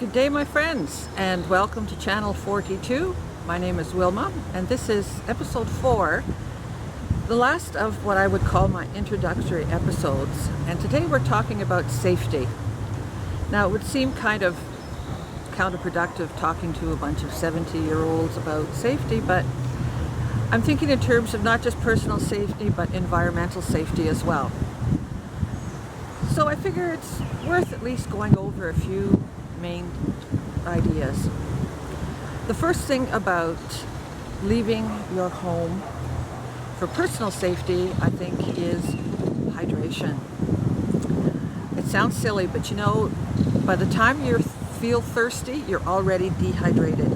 Good day, my friends, and welcome to Channel 42. My name is Wilma, and this is episode 4, the last of what I would call my introductory episodes. And today we're talking about safety. Now, it would seem kind of counterproductive talking to a bunch of 70-year-olds about safety, but I'm thinking in terms of not just personal safety, but environmental safety as well. So I figure it's worth at least going over a few main ideas. The first thing about leaving your home for personal safety, I think, is hydration. It sounds silly, but you know, by the time you feel thirsty, you're already dehydrated.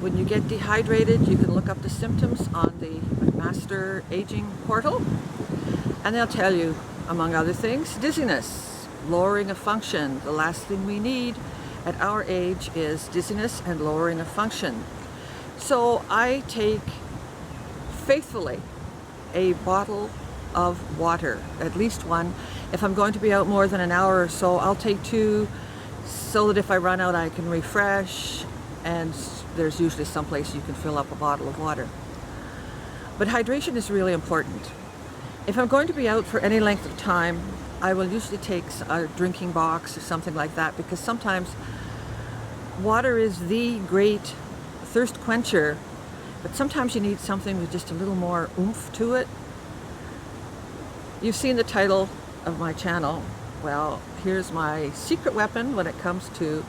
When you get dehydrated, you can look up the symptoms on the Master Aging portal, and they'll tell you, among other things, dizziness, lowering of function. The last thing we need at our age is dizziness and lowering of function. So I take faithfully a bottle of water, at least one. If I'm going to be out more than an hour or so, I'll take 2 so that if I run out I can refresh, and there's usually someplace you can fill up a bottle of water. But hydration is really important. If I'm going to be out for any length of time, I will usually take a drinking box or something like that, because sometimes water is the great thirst quencher, but sometimes you need something with just a little more oomph to it. You've seen the title of my channel. Well, here's my secret weapon when it comes to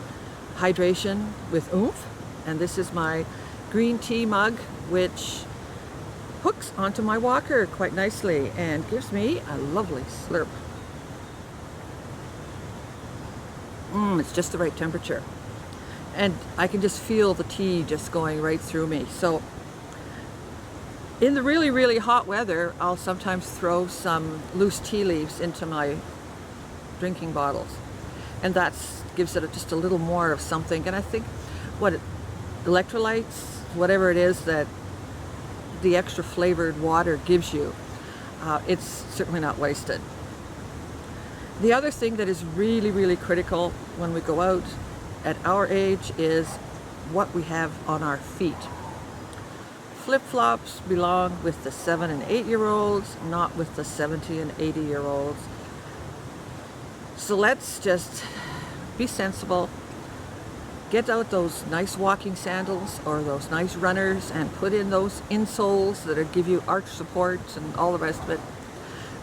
hydration with oomph, and this is my green tea mug, which hooks onto my walker quite nicely and gives me a lovely slurp. It's just the right temperature, and I can just feel the tea just going right through me. So in the really, really hot weather, I'll sometimes throw some loose tea leaves into my drinking bottles, and that gives it just a little more of something. And I think electrolytes, whatever it is that the extra flavored water gives you, it's certainly not wasted. The other thing that is really, really critical when we go out at our age is what we have on our feet. Flip-flops belong with the 7 and 8-year-olds, not with the 70 and 80-year-olds. So let's just be sensible. Get out those nice walking sandals or those nice runners and put in those insoles that'll give you arch support and all the rest of it.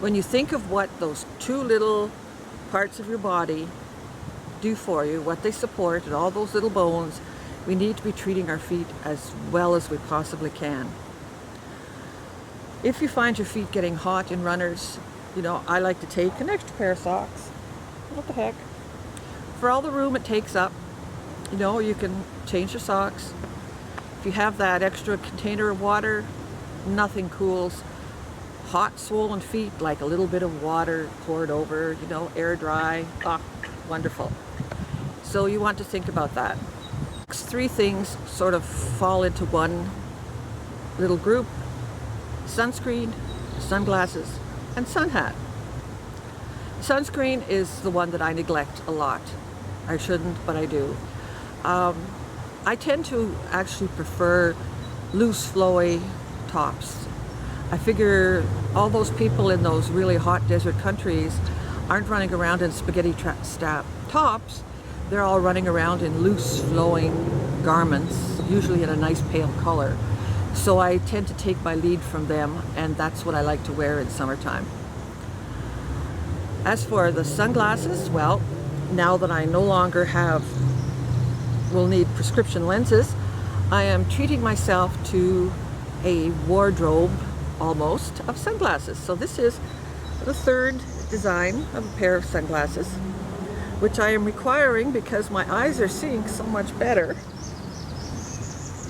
When you think of what those 2 little parts of your body do for you, what they support, and all those little bones, we need to be treating our feet as well as we possibly can. If you find your feet getting hot in runners, you know, I like to take an extra pair of socks. What the heck? For all the room it takes up, you know, you can change your socks. If you have that extra container of water, nothing cools hot, swollen feet like a little bit of water poured over, you know, air dry. Wonderful. So you want to think about that. 3 things sort of fall into one little group: sunscreen, sunglasses, and sun hat. Sunscreen is the one that I neglect a lot. I shouldn't, but I do. I tend to actually prefer loose, flowy tops. I figure all those people in those really hot desert countries aren't running around in spaghetti strap tops. They're all running around in loose, flowing garments, usually in a nice pale color. So I tend to take my lead from them, and that's what I like to wear in summertime. As for the sunglasses, well, now that I no longer will need prescription lenses, I am treating myself to a wardrobe almost of sunglasses. So this is the 3rd design of a pair of sunglasses, which I am requiring because my eyes are seeing so much better.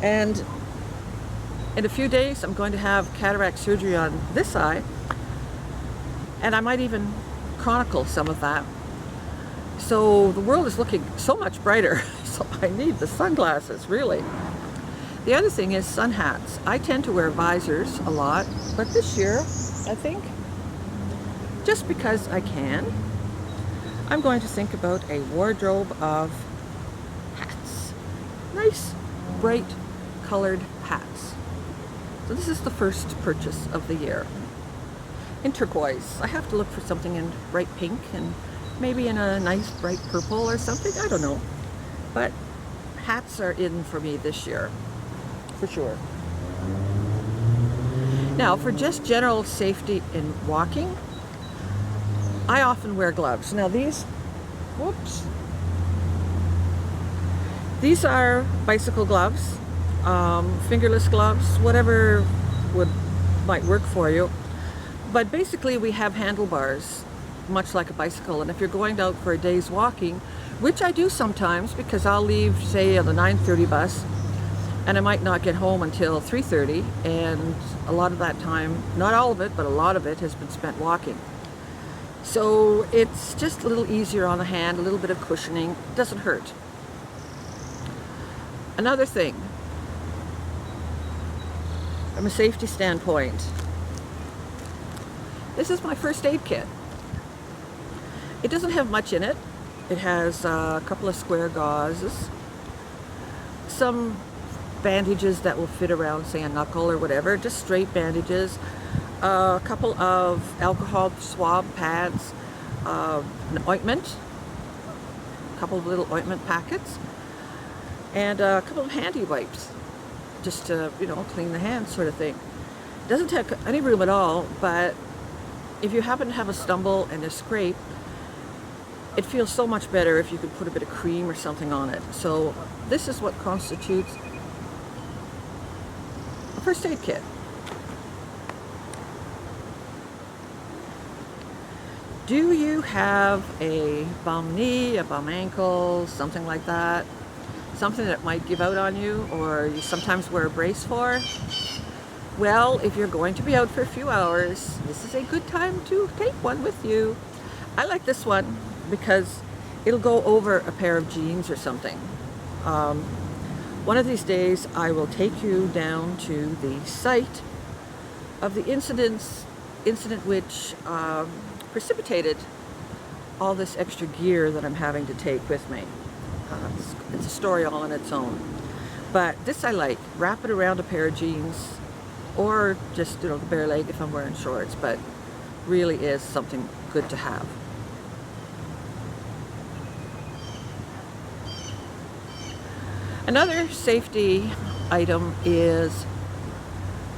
And in a few days I'm going to have cataract surgery on this eye, and I might even chronicle some of that. So the world is looking so much brighter, so I need the sunglasses, really. The other thing is sun hats. I tend to wear visors a lot, but this year, I think, just because I can, I'm going to think about a wardrobe of nice, bright colored hats. So this is the first purchase of the year. In turquoise. I have to look for something in bright pink and maybe in a nice bright purple or something. I don't know. But hats are in for me this year, for sure. Now, for just general safety in walking, I often wear gloves. Now these are bicycle gloves, fingerless gloves, whatever might work for you. But basically we have handlebars, much like a bicycle. And if you're going out for a day's walking, which I do sometimes because I'll leave, say, on the 9:30 bus, and I might not get home until 3:30, and a lot of that time, not all of it, but a lot of it has been spent walking. So it's just a little easier on the hand, a little bit of cushioning, doesn't hurt. Another thing, from a safety standpoint, this is my first aid kit. It doesn't have much in it. It has a couple of square gauzes, some bandages that will fit around, say, a knuckle or whatever, just straight bandages, a couple of alcohol swab pads, an ointment, a couple of little ointment packets, and a couple of handy wipes, just to, clean the hands sort of thing. It doesn't take any room at all, but if you happen to have a stumble and a scrape, it feels so much better if you could put a bit of cream or something on it. So this is what constitutes a first aid kit. Do you have a bum knee, a bum ankle, something like that? Something that might give out on you, or you sometimes wear a brace for? Well, if you're going to be out for a few hours, this is a good time to take one with you. I like this one because it'll go over a pair of jeans or something. One of these days I will take you down to the site of the incident which precipitated all this extra gear that I'm having to take with me. It's a story all on its own. But this I like. Wrap it around a pair of jeans, or just, the bare leg if I'm wearing shorts, but really is something good to have. Another safety item is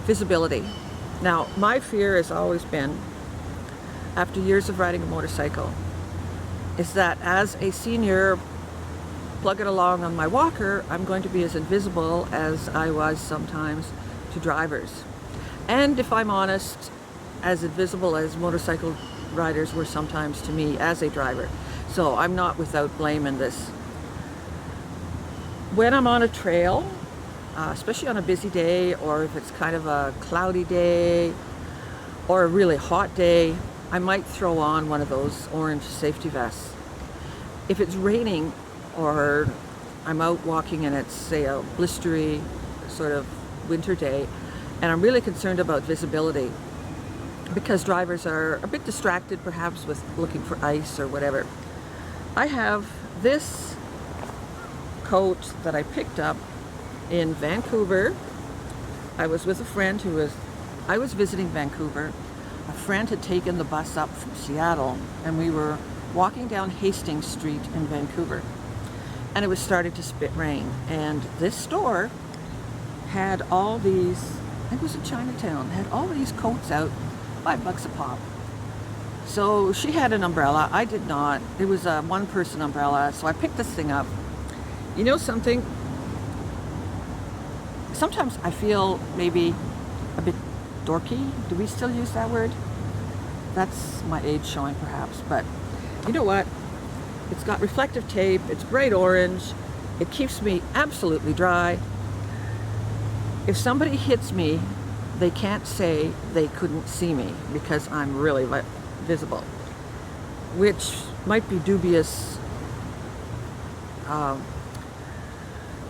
visibility. Now, my fear has always been, after years of riding a motorcycle, is that as a senior plugging along on my walker, I'm going to be as invisible as I was sometimes to drivers. And if I'm honest, as invisible as motorcycle riders were sometimes to me as a driver. So I'm not without blame in this. When I'm on a trail, especially on a busy day, or if it's kind of a cloudy day or a really hot day, I might throw on one of those orange safety vests. If it's raining or I'm out walking and it's, say, a blistery sort of winter day, and I'm really concerned about visibility because drivers are a bit distracted perhaps with looking for ice or whatever, I have this coat that I picked up in Vancouver. I was with a friend I was visiting Vancouver. A friend had taken the bus up from Seattle, and we were walking down Hastings Street in Vancouver, and it was starting to spit rain, and this store had all these, I think it was in Chinatown, had all these coats out, $5 a pop. So she had an umbrella, I did not. It was a one-person umbrella, so I picked this thing up. You know something? Sometimes I feel maybe a bit dorky. Do we still use that word? That's my age showing perhaps, but you know what? It's got reflective tape, it's bright orange, it keeps me absolutely dry. If somebody hits me, they can't say they couldn't see me because I'm really visible, which might be dubious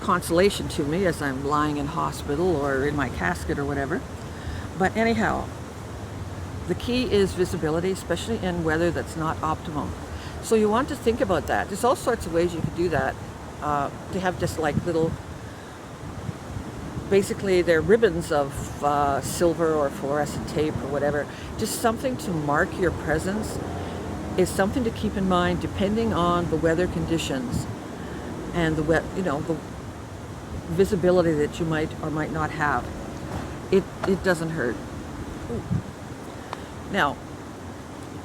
consolation to me as I'm lying in hospital or in my casket or whatever. But anyhow, the key is visibility, especially in weather that's not optimum. So you want to think about that. There's all sorts of ways you could do that. They have just like little basically they're ribbons of silver or fluorescent tape or whatever. Just something to mark your presence is something to keep in mind depending on the weather conditions and the visibility that you might or might not have. It doesn't hurt. Ooh. Now,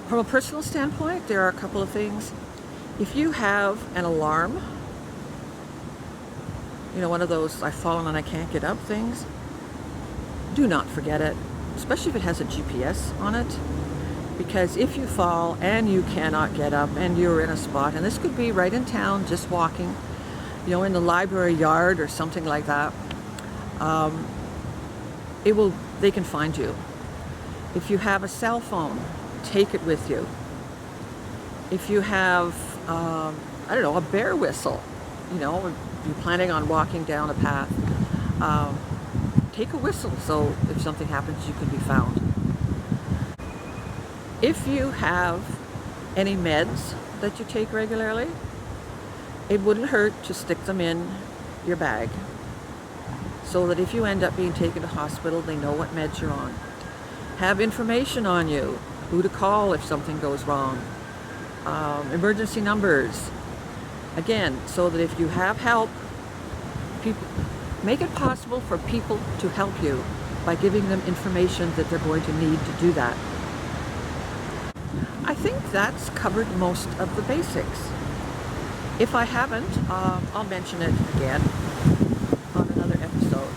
from a personal standpoint, there are a couple of things. If you have an alarm, one of those I've fallen and I can't get up things, do not forget it, especially if it has a GPS on it. Because if you fall and you cannot get up and you're in a spot, and this could be right in town, just walking, in the library yard or something like that, they can find you. If you have a cell phone, take it with you. If you have, a bear whistle, you're planning on walking down a path, take a whistle so if something happens, you can be found. If you have any meds that you take regularly, it wouldn't hurt to stick them in your bag so that if you end up being taken to hospital, they know what meds you're on. Have information on you, who to call if something goes wrong, emergency numbers. Again, so that if you have help, make it possible for people to help you by giving them information that they're going to need to do that. I think that's covered most of the basics. If I haven't, I'll mention it again on another episode.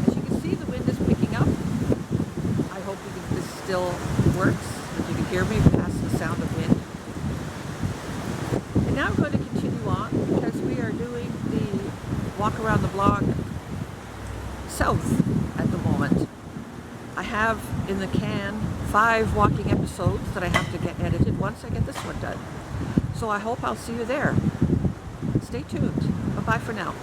As you can see, the wind is picking up. I hope this still works, that you can hear me past the sound of wind. And now I'm going to continue on because we are doing the walk around the block south at the moment. I have in the can 5 walking episodes that I have to get edited once I get this one done. So I hope I'll see you there. Stay tuned. Bye-bye for now.